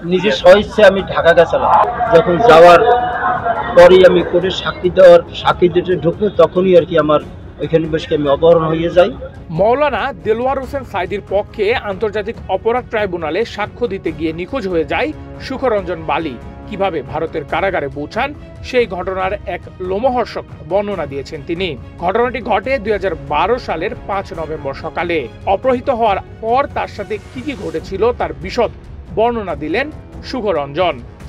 নিজের স্বইচ্ছায় আমি ঢাকা গেছিলাম। যখন যাওয়ার পরেই আমি কোর্টে সাক্ষী দিতে ঢুকবো, তখনই আর কি আমার ওইখানে বসে আমি অপহরণ হয়ে যাই। মৌলানা দেলোয়ার হোসেন সাঈদীর পক্ষে আন্তর্জাতিক অপরাধ ট্রাইব্যুনালে সাক্ষ্য দিতে গিয়ে নিখোঁজ হয়ে যায় সুখরঞ্জন বালি। কিভাবে ভারতের কারাগারে পৌঁছান সেই ঘটনার এক লোমহর্ষক বর্ণনা দিয়েছেন তিনি। ঘটনাটি ঘটে 2012 সালের 5 নভেম্বর সকালে। অপহৃত হওয়ার পর তার সাথে কি ঘটেছিল তার বিশদ বর্ণনা দিলেন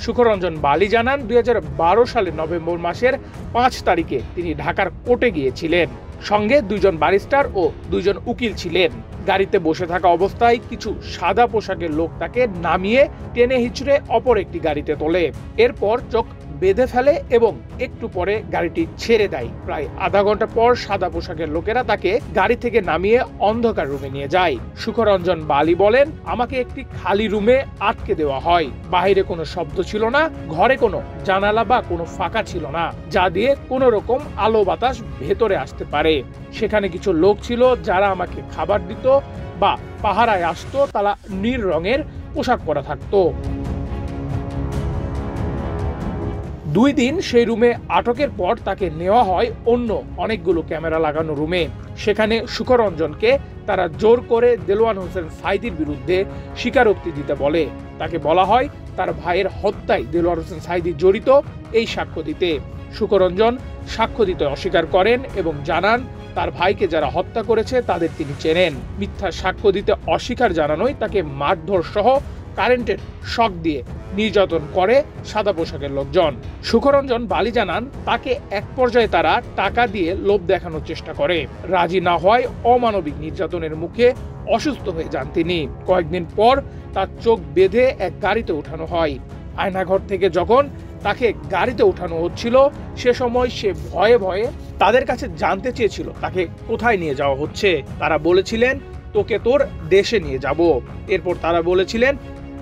সুখরঞ্জন বালি জানান, 2012 সালের নভেম্বর মাসের 5 তারিখে তিনি ঢাকার কোর্টে গিয়েছিলেন। সঙ্গে 2 জন ব্যারিস্টার ও 2 জন উকিল ছিলেন। গাড়িতে বসে থাকা অবস্থায় কিছু সাদা পোশাকের লোক তাকে নামিয়ে টেনে হিচড়ে অপর একটি গাড়িতে তোলে। এরপর চোখ বেঁধে ফেলে এবং একটু পরে গাড়িটি ছেড়ে দেয়। প্রায় আধা ঘন্টা পর সাদা পোশাকের লোকেরা তাকে গাড়ি থেকে নামিয়ে অন্ধকার রুমে নিয়ে যায়। সুখরঞ্জন বালি বলেন, আমাকে একটি খালি রুমে আটকে দেওয়া হয়। বাইরে কোনো শব্দ ছিল না, ঘরে কোনো জানালা বা কোনো ফাঁকা ছিল না যা দিয়ে কোনো রকম আলো বাতাস ভেতরে আসতে পারে। সেখানে কিছু লোক ছিল যারা আমাকে খাবার দিত বা পাহারায় আসতো। তারা নীল রঙের পোশাক পরা থাকতো। 2 দিন সেই রুমে আটকের পর তাকে নেওয়া হয় অন্য অনেকগুলো ক্যামেরা লাগানো রুমে। সেখানে সুখরঞ্জনকে তারা জোর করে দেলোয়ার হোসেন সাঈদীর বিরুদ্ধে স্বীকারোক্তি দিতে বলে। তাকে বলা হয় তার ভাইয়ের হত্যায় দেলোয়ার হোসেন সাঈদী জড়িত এই সাক্ষ্য দিতে। সুখরঞ্জন সাক্ষ্য দিতে অস্বীকার করেন এবং জানান তার ভাইকে যারা হত্যা করেছে তাদের তিনি চেনেন। মিথ্যা সাক্ষ্য দিতে অস্বীকার জানানোয় তাকে মারধর সহ কারেন্টের শক দিয়ে নির্যাতন করে সাদা পোশাকের লোকজন। সুখরঞ্জন বালি জানান, তাকে এক পর্যায়ে তারা টাকা দিয়ে লোভ দেখানোর চেষ্টা করে। রাজি না হওয়ায় অমানবিক নির্যাতনের মুখে অসুস্থ হয়ে যান তিনি। কয়েকদিন পর তার চোখ বেঁধে এক গাড়িতে উঠানো হয়। আয়নাঘর থেকে যখন তাকে গাড়িতে উঠানো হচ্ছিল সে সময় সে ভয়ে ভয়ে তাদের কাছে জানতে চেয়েছিল তাকে কোথায় নিয়ে যাওয়া হচ্ছে। তারা বলেছিলেন, তোকে তোর দেশে নিয়ে যাব। এরপর তারা বলেছিলেন,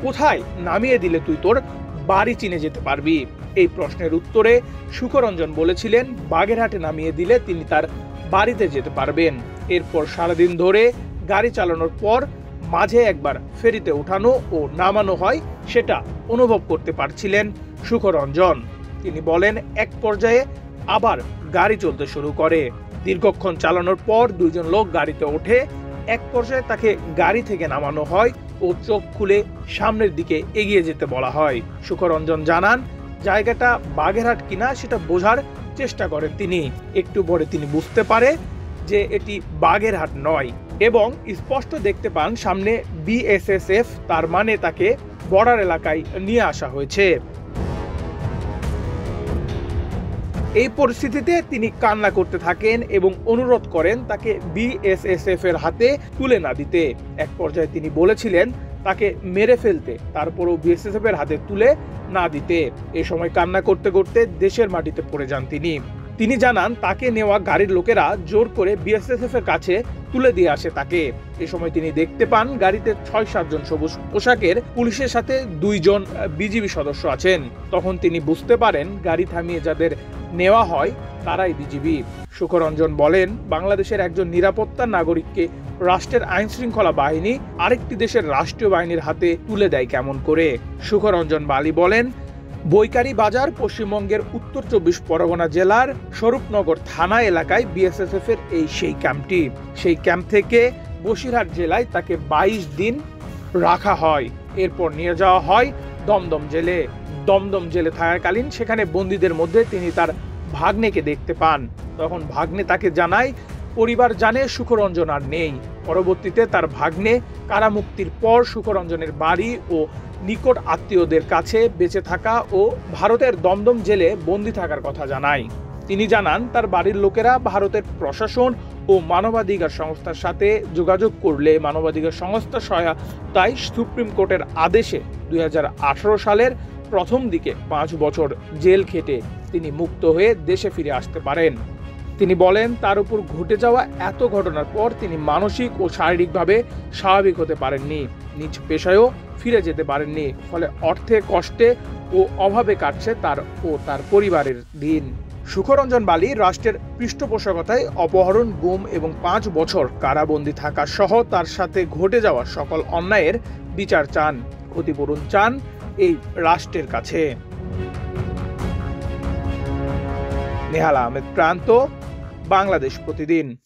কোথায় নামিয়ে দিলে তুই তোর বাড়ি চিনে যেতে পারবি। এই প্রশ্নের উত্তরে সুখরঞ্জন বলেছিলেন, বাগেরহাটে নামিয়ে দিলে তিনি তার বাড়িতে যেতে পারবেন। এরপর সারাদিন ধরে গাড়ি চালানোর পর মাঝে একবার ফেরিতে উঠানো ও নামানো হয়, সেটা অনুভব করতে পারছিলেন সুখরঞ্জন। তিনি বলেন, এক পর্যায়ে আবার গাড়ি চলতে শুরু করে। দীর্ঘক্ষণ চালানোর পর 2 জন লোক গাড়িতে ওঠে। এক পর্যায়ে তাকে গাড়ি থেকে নামানো হয় ও চোখ খুলে সামনের দিকে এগিয়ে যেতে বলা হয়। সুখরঞ্জন জানান, জায়গাটা বাগেরহাট কিনা সেটা বোঝার চেষ্টা করেন তিনি। একটু পরে তিনি বুঝতে পারে যে এটি বাগেরহাট নয় এবং স্পষ্ট দেখতে পান সামনে বিএসএসএফ, তার মানে তাকে বর্ডার এলাকায় নিয়ে আসা হয়েছে। এই পরিস্থিতিতে তিনি কান্না করতে থাকেন এবং অনুরোধ করেন তাকে বিএসএসএফ এর হাতে তুলে না দিতে। এক পর্যায়ে তিনি বলেছিলেন তাকে মেরে ফেলতে, তারপরও বিএসএসএফ এর হাতে তুলে না দিতে। এ সময় কান্না করতে করতে দেশের মাটিতে পড়ে যান তিনি জানান, তাকে নেওয়া গাড়ির লোকেরা জোর করে বিএসএসএফ এর কাছে তুলে দিয়ে আসে তাকে। এ সময় তিনি দেখতে পান গাড়িতে 6-7 জন সবুজ পোশাকের পুলিশের সাথে 2 জন বিজিবি সদস্য আছেন। তখন তিনি বুঝতে পারেন গাড়ি থামিয়ে যাদের নেওয়া হয় তারাই বিজিবি। সুখরঞ্জন বলেন, বাংলাদেশের একজন নিরাপত্তা নাগরিককে রাষ্ট্রের আইন শৃঙ্খলা বাহিনী আরেকটি দেশের রাষ্ট্রীয় বাহিনীর হাতে তুলে দেয় কেমন করে। সুখরঞ্জন বালি বলেন, বৈকারি বাজার পশ্চিমবঙ্গের উত্তর 24 পরগনা জেলার স্বরূপনগর থানা এলাকায় বিএসএসএফ এর সেই ক্যাম্পটি। সেই ক্যাম্প থেকে বসিরহাট জেলায় তাকে 22 দিন রাখা হয়। এরপর নিয়ে যাওয়া হয় দমদম জেলে থাকাকালীন সেখানে বন্দীদের মধ্যে তিনি তার ভাগ্নেকে দেখতে পান। তখন ভাগ্নে তাকে জানায় পরিবার জানে সুখরঞ্জন আর নেই। পরবর্তীতে তার ভাগ্নে কারামুক্তির পর সুখরঞ্জনের বাড়ি ও নিকট আত্মীয়দের কাছে বেঁচে থাকা ও ভারতের দমদম জেলে বন্দী থাকার কথা জানায়। তিনি জানান, তার বাড়ির লোকেরা ভারতের প্রশাসন ও মানবাধিকার সংস্থার সাথে যোগাযোগ করলে মানবাধিকার সংস্থা সহায়তায় সুপ্রিম কোর্টের আদেশে 2018 সালের প্রথম দিকে 5 বছর জেল খেটে তিনি মুক্ত হয়ে দেশে ফিরে আসতে পারেন। তিনি বলেন, তার উপর ঘটে যাওয়া এত ঘটনার পর তিনি মানসিক ও শারীরিকভাবে স্বাভাবিক হতে পারেননি, নিজ পেশায়ও ফিরে যেতে পারেননি। ফলে অর্থে কষ্টে ও অভাবে কাটছে তার ও তার পরিবারের দিন। সুখরঞ্জন বালি রাষ্ট্রের পৃষ্ঠপোষকতায় অপহরণ, গুম এবং 5 বছর কারাবন্দী থাকা সহ তার সাথে ঘটে যাওয়া সকল অন্যায়ের বিচার চান, ক্ষতিপূরণ চান এই রাষ্ট্রের কাছে। নেহাল আহমেদ প্রান্ত, বাংলাদেশ প্রতিদিন।